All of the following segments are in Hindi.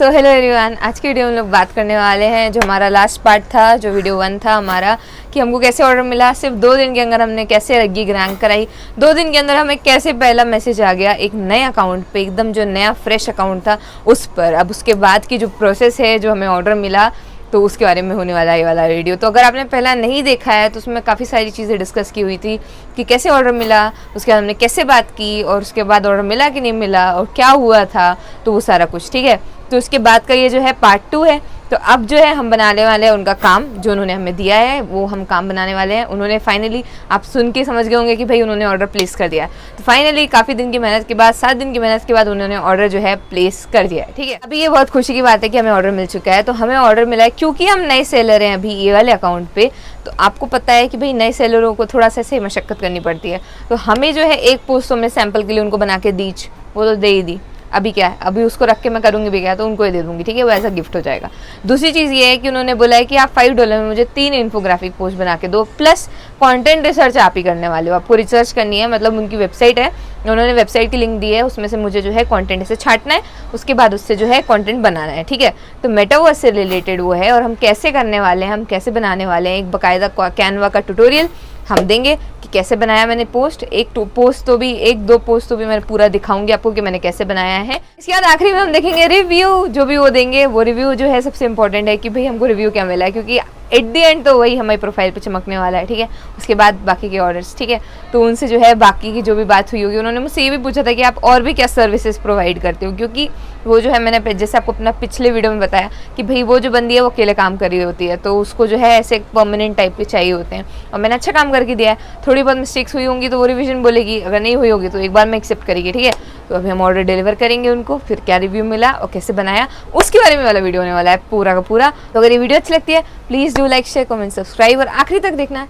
तो हेलो एवरीवन, आज की वीडियो में हम लोग बात करने वाले हैं जो हमारा लास्ट पार्ट था, जो वीडियो 1 था हमारा, कि हमको कैसे ऑर्डर मिला। सिर्फ 2 दिन के अंदर हमने कैसे रैंक कराई, 2 दिन के अंदर हमें कैसे पहला मैसेज आ गया एक नए अकाउंट पे, एकदम जो नया फ्रेश अकाउंट था उस पर। अब उसके बाद की जो प्रोसेस है, जो हमें ऑर्डर मिला, तो उसके बारे में होने वाला ये वाला वीडियो। तो अगर आपने पहला नहीं देखा है तो उसमें काफ़ी सारी चीज़ें डिस्कस की हुई थी कि कैसे ऑर्डर मिला, उसके बाद हमने कैसे बात की, और उसके बाद ऑर्डर मिला कि नहीं मिला और क्या हुआ था, तो वो सारा कुछ। ठीक है, तो उसके बाद का ये जो है पार्ट 2 है। तो अब जो है हम बनाने वाले हैं उनका काम, जो उन्होंने हमें दिया है वो हम काम बनाने वाले हैं। उन्होंने फाइनली, आप सुन के समझ गए होंगे कि भाई उन्होंने ऑर्डर प्लेस कर दिया है। तो फाइनली काफ़ी दिन की मेहनत के बाद, 7 दिन की मेहनत के बाद उन्होंने ऑर्डर जो है प्लेस कर दिया है। ठीक है, अभी ये बहुत खुशी की बात है कि हमें ऑर्डर मिल चुका है। तो हमें ऑर्डर मिला है क्योंकि हम नए सेलर हैं अभी ये वाले अकाउंट पे। तो आपको पता है कि भाई नए सेलरों को थोड़ा सा ऐसे मशक्कत करनी पड़ती है। तो हमें जो है एक पोस्ट तो हमने सैंपल के लिए उनको बना के दी, वो तो दे ही दी। अभी क्या है, अभी उसको रख के मैं करूँगी भी क्या, तो उनको ही दे दूँगी। ठीक है, वो ऐसा गिफ्ट हो जाएगा। दूसरी चीज़ ये है कि उन्होंने बोला है कि आप $5 में मुझे 3 इन्फोग्राफिक पोस्ट बना के दो, प्लस कंटेंट रिसर्च आप ही करने वाले हो। आपको रिसर्च करनी है, मतलब उनकी वेबसाइट है, उन्होंने वेबसाइट की लिंक दी है, उसमें से मुझे जो है कंटेंट ऐसे छांटना है, उसके बाद उससे जो है कंटेंट बनाना है। ठीक है, तो मेटावर्स से रिलेटेड वो है, और हम कैसे करने वाले हैं, हम कैसे बनाने वाले हैं, एक बाकायदा कैनवा का ट्यूटोरियल हम देंगे कि कैसे बनाया मैंने पोस्ट। एक दो पोस्ट तो भी मैं पूरा दिखाऊंगी आपको कि मैंने कैसे बनाया है। इसके बाद आखिरी में हम देखेंगे रिव्यू, जो भी वो देंगे वो रिव्यू जो है सबसे इंपॉर्टेंट है कि भाई हमको रिव्यू क्या मिला है, क्योंकि एट दी एंड तो वही हमारी प्रोफाइल पे चमकने वाला है। ठीक है, उसके बाद बाकी के ऑर्डर्स। ठीक है, तो उनसे जो है बाकी की जो भी बात हुई होगी, उन्होंने मुझसे ये भी पूछा था कि आप और भी क्या सर्विसेज प्रोवाइड करते हो, क्योंकि वो जो है मैंने जैसे आपको अपना पिछले वीडियो में बताया कि भाई वो जो बंदी है वो अकेले काम कर रही होती है, तो उसको जो है ऐसे परमानेंट टाइप के चाहिए होते हैं, और मैंने अच्छा काम करके दिया है। थोड़ी बहुत मिस्टेक्स हुई होंगी तो वो रिवीजन बोलेगी, अगर नहीं हुई होगी तो एक बार में एक्सेप्ट करेगी। ठीक है, तो अभी हम ऑर्डर डिलीवर करेंगे उनको, फिर क्या रिव्यू मिला और कैसे बनाया उसके बारे में वाला वीडियो होने वाला है पूरा का पूरा। तो अगर ये वीडियो अच्छी लगती है please do like, share, comment, subscribe और आखिरी तक देखना।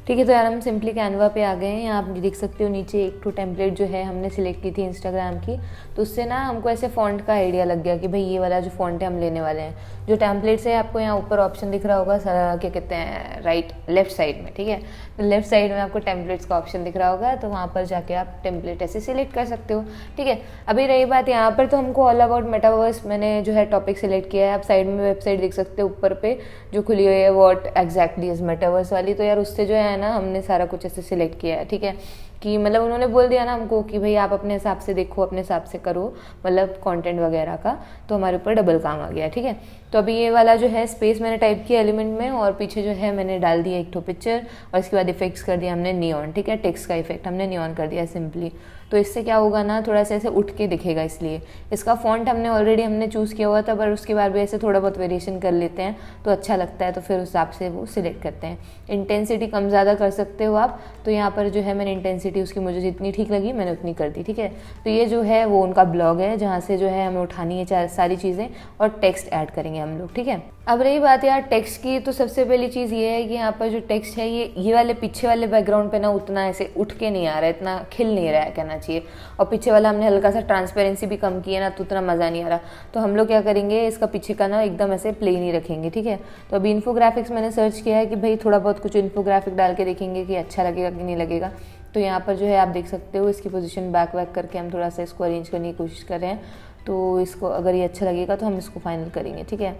ठीक है, तो यार हम सिंपली कैनवा पे आ गए हैं। यहाँ आप देख सकते हो नीचे एक तो टेम्पलेट जो है हमने सिलेक्ट की थी इंस्टाग्राम की, तो उससे ना हमको ऐसे फ़ॉन्ट का आइडिया लग गया कि भाई ये वाला जो फ़ॉन्ट है हम लेने वाले हैं। जो टेम्पलेट्स है आपको यहाँ ऊपर ऑप्शन दिख रहा होगा, क्या कहते हैं, लेफ्ट साइड में। ठीक है, तो लेफ्ट साइड में आपको टेम्पलेट्स का ऑप्शन दिख रहा होगा, तो वहाँ पर जाके आप टेम्पलेट ऐसे सिलेक्ट कर सकते हो। ठीक है, अभी रही बात यहाँ पर, तो हमको ऑल अबाउट मेटावर्स मैंने जो है टॉपिक सिलेक्ट किया है। आप साइड में वेबसाइट देख सकते हो ऊपर पे जो खुली हुई है, व्हाट एग्जैक्टली इज मेटावर्स वाली। तो यार उससे जो है ना हमने सारा कुछ ऐसे सिलेक्ट किया है। ठीक है, कि मतलब उन्होंने बोल दिया ना हमको कि भाई आप अपने हिसाब से देखो, अपने हिसाब से करो, मतलब कंटेंट वगैरह का, तो हमारे ऊपर डबल काम आ गया। ठीक है, तो अभी ये वाला जो है स्पेस मैंने टाइप किया एलिमेंट में, और पीछे जो है मैंने डाल दिया एक तो पिक्चर, और इसके बाद इफेक्ट्स कर दिया हमने नियॉन। ठीक है, टेक्स्ट का इफेक्ट हमने नियॉन कर दिया सिंपली। तो इससे क्या होगा ना, थोड़ा सा ऐसे उठ के दिखेगा, इसलिए इसका फॉन्ट हमने चूज़ किया हुआ था, पर उसके बाद भी ऐसे थोड़ा बहुत वेरिएशन कर लेते हैं तो अच्छा लगता है, तो फिर उस हिसाब से वो सिलेक्ट करते हैं। इंटेंसिटी कम ज़्यादा कर सकते हो आप, तो यहाँ पर जो है मैंने इंटेंसिटी उसकी मुझे जितनी ठीक लगी मैंने उतनी कर दी। ठीक है, तो ये जो है वो उनका ब्लॉग है जहाँ से जो है हमें उठानी है सारी चीज़ें, और टेक्स्ट ऐड करेंगे हम लोग। ठीक है, अब रही बात यार टेक्स्ट की, तो सबसे पहली चीज़ ये है कि यहाँ पर जो टेक्स्ट है ये वाले पीछे वाले बैकग्राउंड पे ना उतना ऐसे उठ के नहीं आ रहा है, इतना खिल नहीं रहा है कहना चाहिए, और पीछे वाला हमने हल्का सा ट्रांसपेरेंसी भी कम की है ना, तो उतना मज़ा नहीं आ रहा। तो हम लोग क्या करेंगे, इसका पीछे का ना एकदम ऐसे प्लेन ही रखेंगे। ठीक है, तो अभी इन्फोग्राफिक्स मैंने सर्च किया है कि भाई थोड़ा बहुत कुछ इन्फोग्राफिक डाल के देखेंगे कि अच्छा लगेगा कि नहीं लगेगा। तो यहाँ पर जो है आप देख सकते हो इसकी पोजीशन बैक करके हम थोड़ा सा इसको अरेंज करने की कोशिश कर रहे हैं। तो इसको अगर ये अच्छा लगेगा तो हम इसको फाइनल करेंगे। ठीक है,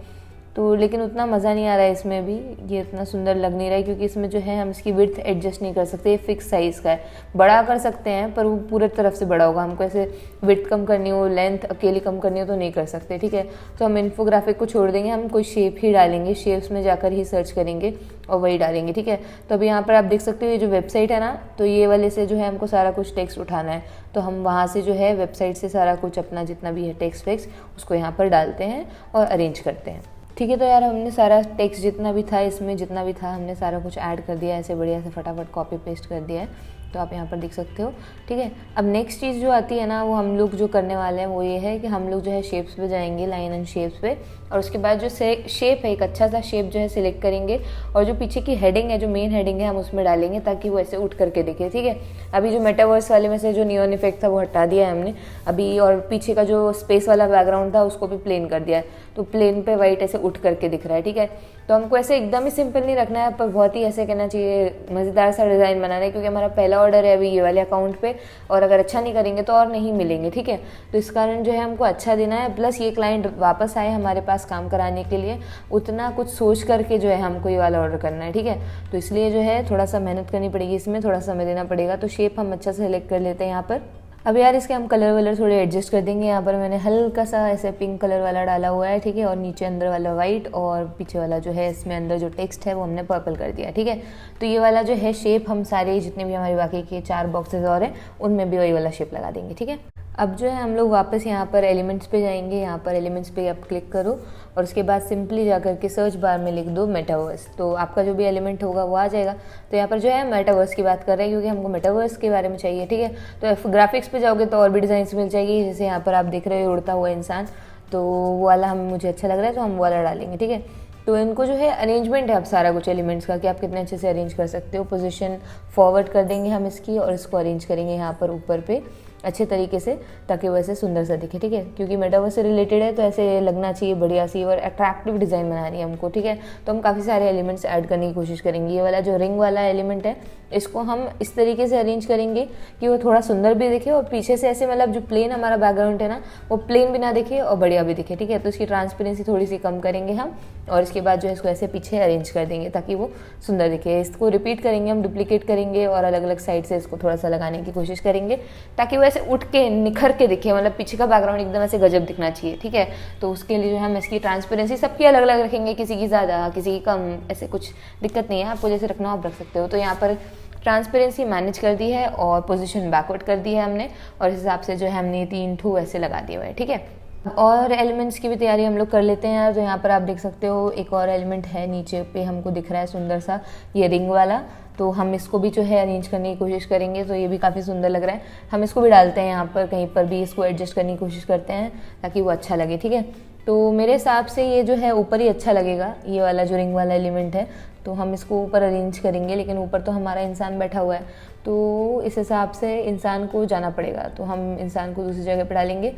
तो लेकिन उतना मज़ा नहीं आ रहा है इसमें भी, ये इतना सुंदर लग नहीं रहा है, क्योंकि इसमें जो है हम इसकी विड्थ एडजस्ट नहीं कर सकते, ये फिक्स साइज़ का है। बड़ा कर सकते हैं पर वो पूरे तरफ से बड़ा होगा, हमको ऐसे विड्थ कम करनी हो, लेंथ अकेली कम करनी हो तो नहीं कर सकते। ठीक है, तो हम इन्फोग्राफिक को छोड़ देंगे, हम कोई शेप ही डालेंगे, शेप्स में जाकर ही सर्च करेंगे और वही डालेंगे। ठीक है, तो अभी यहाँ पर आप देख सकते हो ये जो वेबसाइट है ना, तो ये वाले से जो है हमको सारा कुछ टेक्स्ट उठाना है, तो हम वहाँ से जो है वेबसाइट से सारा कुछ अपना जितना भी है टेक्स्ट वेक्स्ट उसको यहाँ पर डालते हैं और अरेंज करते हैं। ठीक है, तो यार हमने सारा टेक्स्ट जितना भी था इसमें, जितना भी था हमने सारा कुछ ऐड कर दिया, ऐसे बढ़िया से फटाफट कॉपी पेस्ट कर दिया है, तो आप यहाँ पर देख सकते हो। ठीक है, अब नेक्स्ट चीज़ जो आती है ना, वो हम लोग जो करने वाले हैं वो ये है कि हम लोग जो है शेप्स पे जाएंगे, लाइन एंड शेप्स पे, और उसके बाद जो शेप है एक अच्छा सा शेप जो है सिलेक्ट करेंगे, और जो पीछे की हेडिंग है, जो मेन हेडिंग है, हम उसमें डालेंगे ताकि वो ऐसे उठ करके दिखे। ठीक है, अभी जो मेटावर्स वाले में से जो नियॉन इफेक्ट था वो हटा दिया है हमने अभी, और पीछे का जो स्पेस वाला बैकग्राउंड था उसको भी प्लेन कर दिया है, तो प्लेन पे वाइट ऐसे उठ करके दिख रहा है। ठीक है, तो हमको ऐसे एकदम ही सिंपल नहीं रखना है, पर बहुत ही ऐसे कहना चाहिए मज़ेदार सा डिज़ाइन बनाना है, क्योंकि हमारा पहला ऑर्डर है अभी ये वाले अकाउंट पे, और अगर अच्छा नहीं करेंगे तो और नहीं मिलेंगे, ठीक है। तो इस कारण जो है हमको अच्छा देना है, प्लस ये क्लाइंट वापस आए हमारे पास काम कराने के लिए, उतना कुछ सोच करके जो है हमको ये वाला ऑर्डर करना है, ठीक है। तो इसलिए जो है थोड़ा सा मेहनत करनी पड़ेगी, इसमें थोड़ा समय देना पड़ेगा। तो शेप हम अच्छा सेलेक्ट कर लेते हैं यहाँ पर। अब यार इसके हम कलर वलर थोड़े एडजस्ट कर देंगे। यहाँ पर मैंने हल्का सा ऐसे पिंक कलर वाला डाला हुआ है, ठीक है, और नीचे अंदर वाला वाइट, और पीछे वाला जो है इसमें अंदर जो टेक्स्ट है वो हमने पर्पल कर दिया, ठीक है। तो ये वाला जो है शेप हम सारे जितने भी हमारे बाकी के 4 बॉक्सेस और हैं उनमें भी वही वाला शेप लगा देंगे, ठीक है। अब जो है हम लोग वापस यहाँ पर एलिमेंट्स पे जाएंगे। यहाँ पर एलिमेंट्स पे आप क्लिक करो और उसके बाद सिंपली जा करके सर्च बार में लिख दो मेटावर्स, तो आपका जो भी एलिमेंट होगा वो आ जाएगा। तो यहाँ पर जो है मेटावर्स की बात कर रहे हैं क्योंकि हमको मेटावर्स के बारे में चाहिए, ठीक है। तो ग्राफिक्स पे जाओगे तो और भी डिज़ाइंस मिल जाएगी, जैसे यहाँ पर आप देख रहे हो उड़ता हुआ इंसान, तो वो वाला हम मुझे अच्छा लग रहा है तो हम वो वाला डालेंगे, ठीक है। तो इनको जो है अरेंजमेंट है अब सारा कुछ एलिमेंट्स का कि आप कितने अच्छे से अरेंज कर सकते हो। पोजीशन फॉरवर्ड कर देंगे हम इसकी और इसको अरेंज करेंगे यहाँ पर ऊपर पे अच्छे तरीके से, ताकि वो ऐसे सुंदर सा दिखे, ठीक है। क्योंकि मेटावर्स से रिलेटेड है तो ऐसे लगना चाहिए बढ़िया सी और अट्रैक्टिव डिज़ाइन बनानी है हमको, ठीक है। तो हम काफ़ी सारे एलिमेंट्स ऐड करने की कोशिश करेंगे। ये वाला जो रिंग वाला एलिमेंट है इसको हम इस तरीके से अरेंज करेंगे कि वो थोड़ा सुंदर भी दिखे और पीछे से ऐसे मतलब जो प्लेन हमारा बैकग्राउंड है ना वो प्लेन भी ना दिखे और बढ़िया भी दिखे, ठीक है। तो इसकी ट्रांसपेरेंसी थोड़ी सी कम करेंगे हम और इसके बाद जो है इसको ऐसे पीछे अरेंज कर देंगे ताकि वो सुंदर दिखे। इसको रिपीट करेंगे हम, डुप्लीकेट करेंगे और अलग अलग साइड से इसको थोड़ा सा लगाने की कोशिश करेंगे ताकि वो ऐसे उठ के निखर के दिखे, मतलब पीछे का बैकग्राउंड एकदम ऐसे गजब दिखना चाहिए, ठीक है। तो उसके लिए जो हम इसकी ट्रांसपेरेंसी सबकी अलग अलग रखेंगे, किसी की ज़्यादा किसी की कम, ऐसे कुछ दिक्कत नहीं है, आपको जैसे रखना हो आप रख सकते हो। तो यहाँ पर ट्रांसपेरेंसी मैनेज कर दी है और पोजीशन बैकवर्ड कर दी है हमने, और इस हिसाब से जो है हमने 3 ठो ऐसे लगा दिए हुए हैं, ठीक है। और एलिमेंट्स की भी तैयारी हम लोग कर लेते हैं यार। तो यहाँ पर आप देख सकते हो एक और एलिमेंट है नीचे पे हमको दिख रहा है सुंदर सा, ये रिंग वाला, तो हम इसको भी जो है अरेंज करने की कोशिश करेंगे। तो ये भी काफ़ी सुंदर लग रहा है, हम इसको भी डालते हैं यहाँ पर, कहीं पर भी इसको एडजस्ट करने की कोशिश करते हैं ताकि वो अच्छा लगे, ठीक है। तो मेरे हिसाब से ये जो है ऊपर ही अच्छा लगेगा, ये वाला जो रिंग वाला एलिमेंट है, तो हम इसको ऊपर अरेंज करेंगे, लेकिन ऊपर तो हमारा इंसान बैठा हुआ है तो इस हिसाब से इंसान को जाना पड़ेगा, तो हम इंसान को दूसरी जगह पर डालेंगे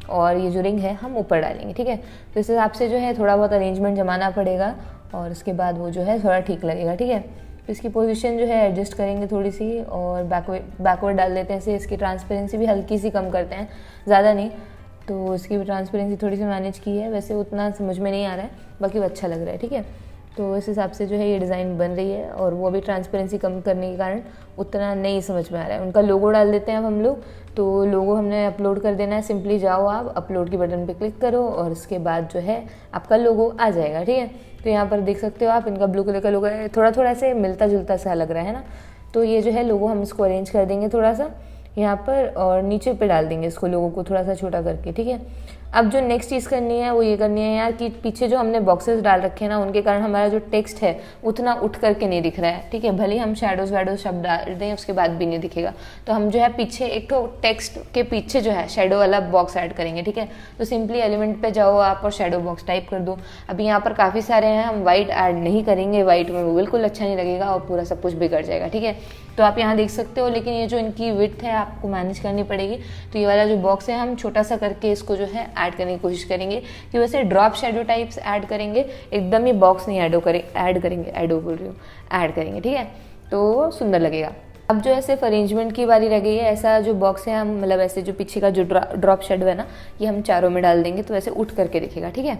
और ये जो रिंग है हम ऊपर डालेंगे, ठीक है। तो इस हिसाब से जो है थोड़ा बहुत अरेंजमेंट जमाना पड़ेगा और उसके बाद वो जो है थोड़ा ठीक लगेगा, ठीक है। तो इसकी पोजीशन जो है एडजस्ट करेंगे थोड़ी सी और बैकवर्ड डाल देते हैं इसे। इसकी ट्रांसपेरेंसी भी हल्की सी कम करते हैं, ज़्यादा नहीं, तो इसकी भी ट्रांसपेरेंसी थोड़ी सी मैनेज की है, वैसे उतना समझ में नहीं आ रहा है, बाकी वो अच्छा लग रहा है, ठीक है। तो इस हिसाब से जो है ये डिज़ाइन बन रही है और वो भी ट्रांसपेरेंसी कम करने के कारण उतना नहीं समझ में आ रहा है। उनका लोगो डाल देते हैं अब हम लोग, तो लोगो हमने अपलोड कर देना है। सिंपली जाओ आप अपलोड के बटन पे क्लिक करो और उसके बाद जो है आपका लोगो आ जाएगा, ठीक है। तो यहाँ पर देख सकते हो आप, इनका ब्लू कलर का लोगो है, थोड़ा थोड़ा ऐसे मिलता जुलता सा लग रहा है ना। तो ये जो है लोगो हम इसको अरेंज कर देंगे थोड़ा सा यहाँ पर और नीचे पे डाल देंगे इसको, लोगों को थोड़ा सा छोटा करके, ठीक है। अब जो नेक्स्ट चीज़ करनी है वो ये करनी है यार कि पीछे जो हमने बॉक्सेस डाल रखे हैं ना उनके कारण हमारा जो टेक्स्ट है उतना उठ करके नहीं दिख रहा है, ठीक है। भले ही हम शैडोज वैडोज शब्द डाल दें उसके बाद भी नहीं दिखेगा, तो हम जो है पीछे एक तो टेक्स्ट के पीछे जो है शेडो वाला बॉक्स ऐड करेंगे, ठीक है। तो सिंपली एलिमेंट पे जाओ आप और शेडो बॉक्स टाइप कर दो। अभी यहाँ पर काफ़ी सारे हैं, हम वाइट ऐड नहीं करेंगे, वाइट में वो बिल्कुल अच्छा नहीं लगेगा और पूरा सब कुछ बिगड़ जाएगा, ठीक है। तो आप यहाँ देख सकते हो, लेकिन ये जो इनकी विड्थ है आपको मैनेज करनी पड़ेगी। तो ये वाला जो बॉक्स है हम छोटा सा करके इसको जो है ऐड करने की कोशिश करेंगे कि वैसे ड्रॉप शेडो टाइप्स ऐड करेंगे, एकदम ही बॉक्स नहीं ऐड करेंगे, ऐड करेंगे, ठीक है। तो सुंदर लगेगा। अब जो है सिर्फ अरेंजमेंट की बारी रह गई है। ऐसा जो बॉक्स है हम मतलब ऐसे जो पीछे का जो ड्रॉप शेडो है ना ये हम चारों में डाल देंगे तो ऐसे उठ करके दिखेगा, ठीक है।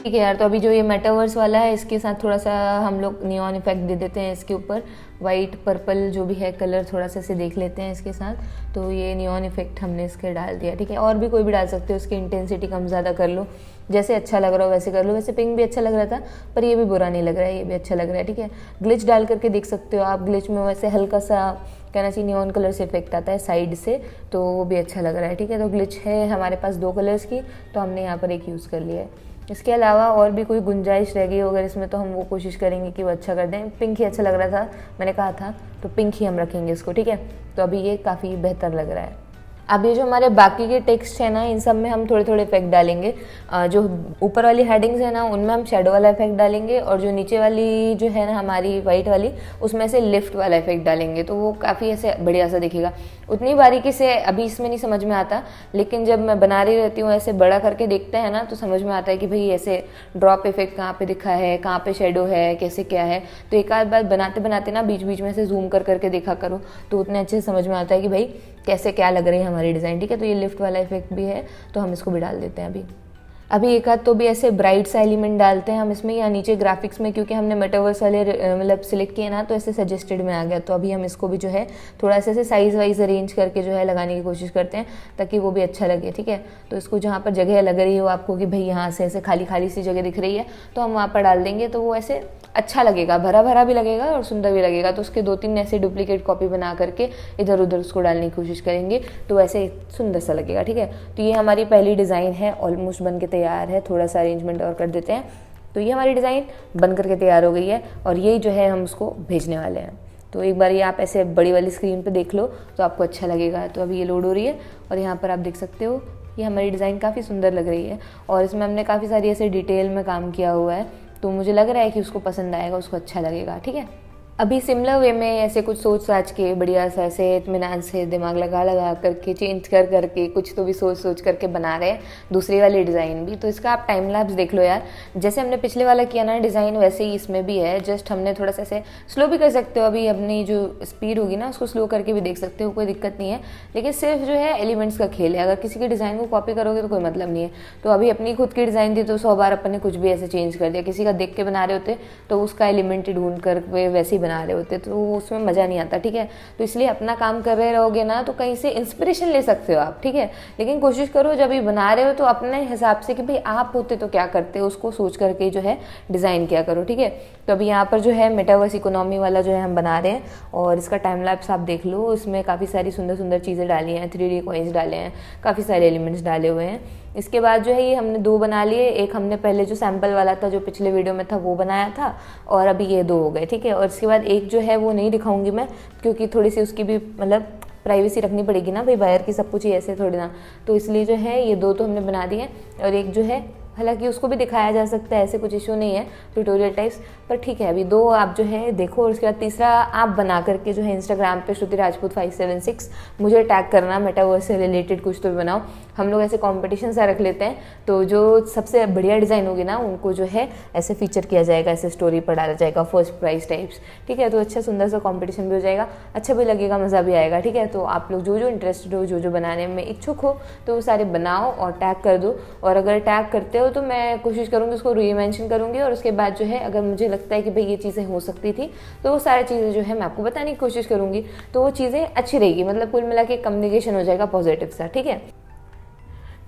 ठीक है यार, तो अभी जो ये मेटावर्स वाला है इसके साथ थोड़ा सा हम लोग नियॉन इफेक्ट दे देते हैं इसके ऊपर, वाइट पर्पल जो भी है कलर थोड़ा सा से देख लेते हैं इसके साथ। तो ये नियॉन इफेक्ट हमने इसके डाल दिया, ठीक है। और भी कोई भी डाल सकते हो, उसकी इंटेंसिटी कम ज़्यादा कर लो, जैसे अच्छा लग रहा हो वैसे कर लो। वैसे पिंक भी अच्छा लग रहा था पर ये भी बुरा नहीं लग रहा है, ये भी अच्छा लग रहा है, ठीक है। ग्लिच डाल करके देख सकते हो आप, ग्लिच में वैसे हल्का सा कहना चाहिए नियॉन कलर से इफेक्ट आता है साइड से, तो वो भी अच्छा लग रहा है, ठीक है। तो ग्लिच है हमारे पास 2 कलर्स की, तो हमने यहाँ पर एक यूज़ कर लिया है। इसके अलावा और भी कोई गुंजाइश रह गई अगर इसमें तो हम वो कोशिश करेंगे कि वो अच्छा कर दें। पिंक ही अच्छा लग रहा था मैंने कहा था, तो पिंक ही हम रखेंगे इसको, ठीक है। तो अभी ये काफ़ी बेहतर लग रहा है। अब ये जो हमारे बाकी के टेक्स्ट है ना, इन सब में हम थोड़े थोड़े इफेक्ट डालेंगे। जो ऊपर वाली हेडिंग्स है ना, उनमें हम शेडो वाला इफेक्ट डालेंगे, और जो नीचे वाली जो है ना हमारी वाइट वाली, उसमें से लिफ्ट वाला इफेक्ट डालेंगे, तो वो काफ़ी ऐसे बढ़िया सा दिखेगा। उतनी बारीकी से अभी इसमें नहीं समझ में आता, लेकिन जब मैं बना रही रहती हूँ ऐसे बड़ा करके देखते हैं ना, तो समझ में आता है कि भाई ऐसे ड्रॉप इफेक्ट कहाँ पे दिखा है, कहाँ पे शेडो है, कैसे क्या है। तो एक आध बार बनाते बनाते ना बीच बीच में से जूम कर करके देखा करो, तो उतने अच्छे से समझ में आता है कि भाई कैसे क्या लग रही है हमारी डिज़ाइन। ठीक है, तो ये लिफ्ट वाला इफेक्ट भी है, तो हम इसको भी डाल देते हैं अभी एक आध तो भी ऐसे ब्राइट सा एलिमेंट डालते हैं हम इसमें, या नीचे ग्राफिक्स में, क्योंकि हमने मेटावर्स वाले मतलब सिलेक्ट किए ना, तो ऐसे सजेस्टेड में आ गया। तो अभी हम इसको भी जो है थोड़ा ऐसे साइज वाइज अरेंज करके जो है लगाने की कोशिश करते हैं, ताकि वो भी अच्छा लगे। ठीक है, तो इसको जहाँ पर जगह लग रही हो आपको कि भाई यहाँ से ऐसे खाली खाली सी जगह दिख रही है, तो हम वहाँ पर डाल देंगे, तो वो ऐसे अच्छा लगेगा, भरा भरा भी लगेगा और सुंदर भी लगेगा। तो उसके 2-3 ऐसे डुप्लीकेट कॉपी बना करके इधर उधर उसको डालने की कोशिश करेंगे, तो ऐसे सुंदर सा लगेगा। ठीक है, तो ये हमारी पहली डिज़ाइन है, ऑलमोस्ट बन के तैयार है। थोड़ा सा अरेंजमेंट और कर देते हैं, तो ये हमारी डिज़ाइन बन करके तैयार हो गई है, और यही जो है हम उसको भेजने वाले हैं। तो एक बार ये आप ऐसे बड़ी वाली स्क्रीन पे देख लो तो आपको अच्छा लगेगा। तो अभी ये लोड हो रही है, और यहाँ पर आप देख सकते हो ये हमारी डिज़ाइन काफ़ी सुंदर लग रही है, और इसमें हमने काफ़ी सारी ऐसे डिटेल में काम किया हुआ है, तो मुझे लग रहा है कि उसको पसंद आएगा, उसको अच्छा लगेगा। ठीक है, अभी सिमिलर वे में ऐसे कुछ सोच साच के बढ़िया सा ऐसे इत्मीनान से दिमाग लगा लगा करके चेंज कर करके कुछ तो भी सोच सोच करके बना रहे हैं दूसरी वाली डिज़ाइन भी। तो इसका आप टाइम लैप्स देख लो यार, जैसे हमने पिछले वाला किया ना डिज़ाइन, वैसे ही इसमें भी है, जस्ट हमने थोड़ा सा ऐसे स्लो भी कर सकते हो। अभी अपनी जो स्पीड होगी ना उसको स्लो करके भी देख सकते हो, कोई दिक्कत नहीं है, लेकिन सिर्फ जो है एलिमेंट्स का खेल है। अगर किसी की डिज़ाइन को कॉपी करोगे तो कोई मतलब नहीं है। तो अभी अपनी खुद की डिज़ाइन थी तो 100 बार अपन ने कुछ भी ऐसे चेंज कर दिया, किसी का देख के बना रहे होते तो उसका एलिमेंट ढूंढ कर वैसे ही बना रहे होते, तो उसमें मज़ा नहीं आता। ठीक है, तो इसलिए अपना काम कर रहे रहोगे ना तो कहीं से इंस्पिरेशन ले सकते हो आप। ठीक है, लेकिन कोशिश करो जब ये बना रहे हो तो अपने हिसाब से कि भाई आप होते तो क्या करते हो, उसको सोच करके जो है डिज़ाइन किया करो। ठीक है, तो अभी यहाँ पर जो है मेटावर्स इकोनॉमी वाला जो है हम बना रहे हैं, और इसका टाइम लैप्स आप देख लो। इसमें काफ़ी सारी सुंदर सुंदर चीज़ें डाली हैं, 3D कॉइन्स डाले हैं, काफ़ी सारे एलिमेंट्स डाले हुए हैं। इसके बाद जो है ये हमने 2 बना लिए, एक हमने पहले जो सैम्पल वाला था जो पिछले वीडियो में था वो बनाया था, और अभी ये 2 हो गए। ठीक है, और इसके बाद एक जो है वो नहीं दिखाऊंगी मैं, क्योंकि थोड़ी सी उसकी भी मतलब प्राइवेसी रखनी पड़ेगी ना भाई, बाहर की सब कुछ ही ऐसे थोड़ी ना, तो इसलिए जो है ये 2 तो हमने बना दिए, और एक जो है हालांकि उसको भी दिखाया जा सकता है, ऐसे कुछ इशू नहीं है ट्यूटोरियल टाइप्स, पर ठीक है अभी 2 आप जो है देखो, और उसके बाद तीसरा आप बना करके जो है इंस्टाग्राम पे श्रुति राजपूत 576 मुझे टैग करना, मेटावर्स से रिलेटेड कुछ तो भी बनाओ। हम लोग ऐसे कॉम्पिटिशन सा रख लेते हैं, तो जो सबसे बढ़िया डिज़ाइन होगी ना उनको जो है ऐसे फीचर किया जाएगा, ऐसे स्टोरी पर डाला जाएगा, फर्स्ट प्राइज टाइप्स। ठीक है, तो अच्छा सुंदर सा कॉम्पिटिशन भी हो जाएगा, अच्छा भी लगेगा, मज़ा भी आएगा। ठीक है, तो आप लोग जो जो इंटरेस्टेड हो, जो जो बनाने में इच्छुक हो, तो वो सारे बनाओ और टैग कर दो। और अगर टैग करते हो तो मैं कोशिश करूँगी उसको रीमेंशन करूँगी, और उसके बाद जो है अगर मुझे लगता है कि भाई ये चीज़ें हो सकती थी तो वो सारी चीज़ें जो है मैं आपको बताने की कोशिश करूँगी, तो वो चीज़ें अच्छी रहेगी, मतलब कुल मिला के कम्युनिकेशन हो जाएगा पॉजिटिव सा। ठीक है,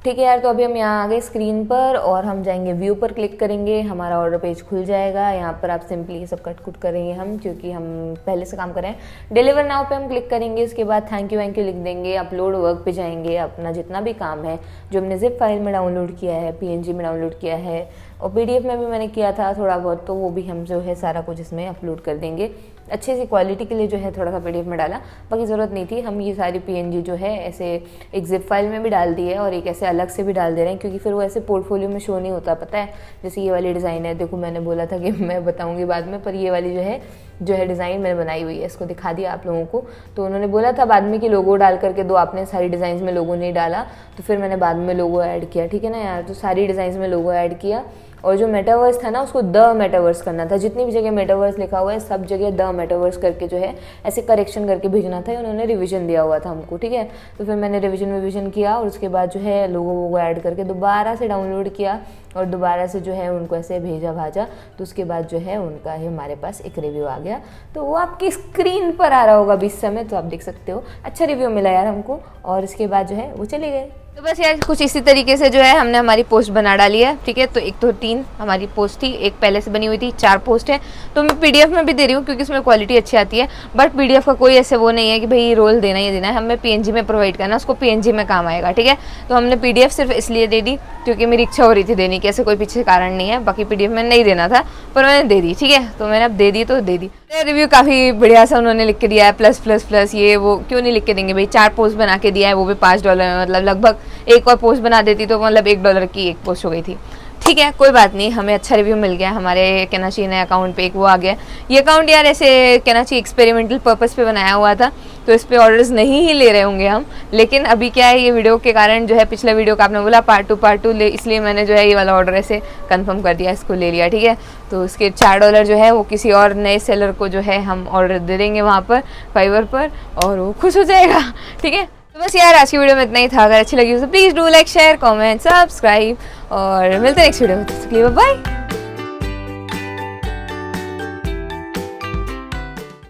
ठीक है यार, तो अभी हम यहाँ आ गए स्क्रीन पर, और हम जाएंगे व्यू पर क्लिक करेंगे, हमारा ऑर्डर पेज खुल जाएगा। यहाँ पर आप सिंपली ये सब कट कुट करेंगे हम, क्योंकि हम पहले से काम कर रहे हैं। डिलीवर नाउ पे हम क्लिक करेंगे, इसके बाद थैंक यू लिख देंगे, अपलोड वर्क पे जाएंगे, अपना जितना भी काम है जो हमने जिप फाइल में डाउनलोड किया है, PNG में डाउनलोड किया है, और PDF में भी मैंने किया था थोड़ा बहुत, तो वो भी हम जो है सारा कुछ इसमें अपलोड कर देंगे। अच्छे से क्वालिटी के लिए जो है थोड़ा सा PDF में डाला, बाकी ज़रूरत नहीं थी। हम ये सारी PNG जो है ऐसे एक जिप फाइल में भी डाल दी है, और एक ऐसे अलग से भी डाल दे रहे हैं, क्योंकि फिर वो ऐसे पोर्टफोलियो में शो नहीं होता, पता है। जैसे ये वाली डिज़ाइन है, देखो मैंने बोला था कि मैं बताऊँगी बाद में, पर ये वाली जो है डिज़ाइन मैंने बनाई हुई है, इसको दिखा दिया आप लोगों को। तो उन्होंने बोला था बाद में कि लोगो डाल करके दो, आपने सारी डिज़ाइंस में लोगो नहीं डाला, तो फिर मैंने बाद में लोगो ऐड किया। ठीक है ना यार, तो सारी डिज़ाइंस में लोगो ऐड किया, और जो मेटावर्स था ना उसको द मेटावर्स करना था, जितनी भी जगह मेटावर्स लिखा हुआ है सब जगह द मेटावर्स करके जो है ऐसे करेक्शन करके भेजना था। उन्होंने रिवीजन दिया हुआ था हमको। ठीक है, तो फिर मैंने रिवीजन किया, और उसके बाद जो है लोगो वोगो ऐड करके दोबारा से डाउनलोड किया, और दोबारा से जो है उनको ऐसे भेजा भाजा, तो उसके बाद जो है उनका ही हमारे पास एक रिव्यू आ गया। तो वो आपकी स्क्रीन पर आ रहा होगा अभी इस समय, तो आप देख सकते हो अच्छा रिव्यू मिला यार हमको, और इसके बाद जो है वो चले गए। तो बस यार कुछ इसी तरीके से जो है हमने हमारी पोस्ट बना डाली है। ठीक है, तो एक तो 3 हमारी पोस्ट थी, एक पहले से बनी हुई थी, 4 पोस्ट है। तो मैं PDF में भी दे रही हूँ क्योंकि उसमें क्वालिटी अच्छी आती है, बट PDF का कोई ऐसे वो नहीं है कि भाई रोल देना ही देना है, हमें PNG में प्रोवाइड करना, उसको PNG में काम आएगा। ठीक है, तो हमने PDF सिर्फ इसलिए दे दी क्योंकि मेरी इच्छा हो रही थी देने की, ऐसे कोई पीछे कारण नहीं है। बाकी PDF में नहीं देना था पर मैंने दे दी। ठीक है, तो मैंने अब दे दी तो दे दी। रिव्यू काफ़ी बढ़िया सा उन्होंने लिख के दिया है, प्लस प्लस प्लस ये वो क्यों नहीं लिख के देंगे भाई। 4 पोस्ट बना के दिया है, वो भी $5 में, मतलब लगभग एक और पोस्ट बना देती तो मतलब $1 की एक पोस्ट हो गई थी। ठीक है, कोई बात नहीं, हमें अच्छा रिव्यू मिल गया। हमारे कहना चाहिए नए अकाउंट पे एक वो आ गया। ये अकाउंट यार ऐसे कहना चाहिए एक्सपेरिमेंटल पर्पस पे बनाया हुआ था, तो इस पे ऑर्डर्स नहीं ही ले रहे होंगे हम। लेकिन अभी क्या है, ये वीडियो के कारण जो है, पिछले वीडियो का आपने बोला पार्ट टू ले, इसलिए मैंने जो है ये वाला ऑर्डर ऐसे कंफर्म कर दिया, इसको ले लिया। ठीक है, तो उसके $4 जो है वो किसी और नए सेलर को जो है हम ऑर्डर दे देंगे वहाँ पर फाइवर पर, और वो खुश हो जाएगा। ठीक है, तो बस यार आज की वीडियो में इतना ही था। अगर अच्छी लगी तो please do like share comment subscribe, और मिलते हैं नेक्स्ट वीडियो में। तब तक के लिए बाय।